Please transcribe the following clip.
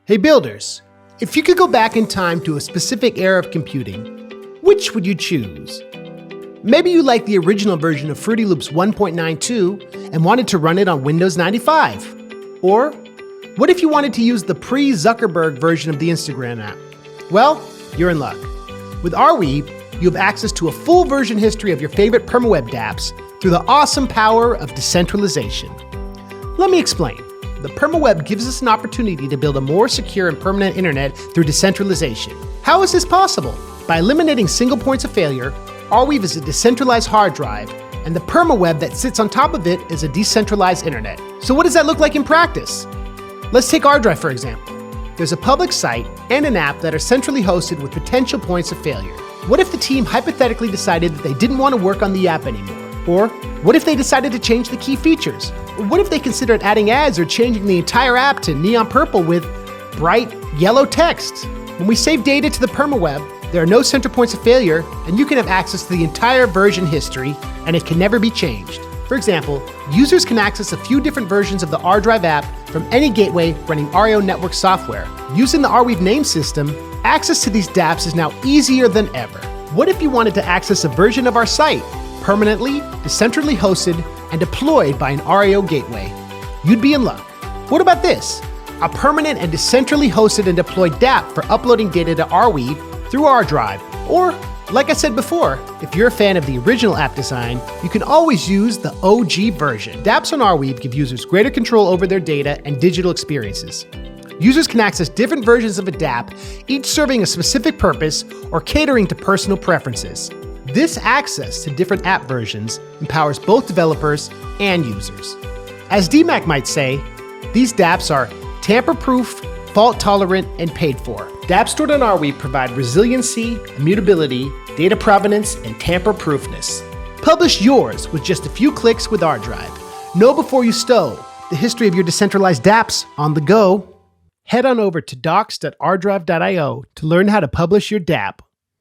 Hey builders, if you could go back in time to a specific era of computing, which would you choose? Maybe you like the original version of Fruity Loops 1.92 and wanted to run it on Windows 95. Or what if you wanted to use the pre-Zuckerberg version of the Instagram app? Well, you're in luck. With Arweave, you have access to a full version history of your favorite Permaweb dApps through the awesome power of decentralization. Let me explain. The Permaweb gives us an opportunity to build a more secure and permanent internet through decentralization. How is this possible? By eliminating single points of failure, Arweave is a decentralized hard drive, and the Permaweb that sits on top of it is a decentralized internet. So what does that look like in practice? Let's take ArDrive for example. There's a public site and an app that are centrally hosted with potential points of failure. What if the team hypothetically decided that they didn't want to work on the app anymore? Or what if they decided to change the key features? Or what if they considered adding ads or changing the entire app to neon purple with bright yellow text? When we save data to the Permaweb, there are no center points of failure, and you can have access to the entire version history, and it can never be changed. For example, users can access a few different versions of the ArDrive app from any gateway running REO network software. Using the Arweave Name System, access to these dApps is now easier than ever. What if you wanted to access a version of our site, permanently, decentrally hosted, and deployed by an REO gateway? You'd be in luck. What about this? A permanent and decentrally hosted and deployed dApp for uploading data to Arweave through ArDrive. Or, like I said before, if you're a fan of the original app design, you can always use the OG version. dApps on Arweave give users greater control over their data and digital experiences. Users can access different versions of a dApp, each serving a specific purpose or catering to personal preferences. This access to different app versions empowers both developers and users. As DMAC might say, these dApps are tamper-proof, fault-tolerant, and paid for. dApps stored on Arweave provide resiliency, immutability, data provenance, and tamper-proofness. Publish yours with just a few clicks with ArDrive. Know before you stow the history of your decentralized dApps on the go. Head on over to docs.ardrive.io to learn how to publish your dApp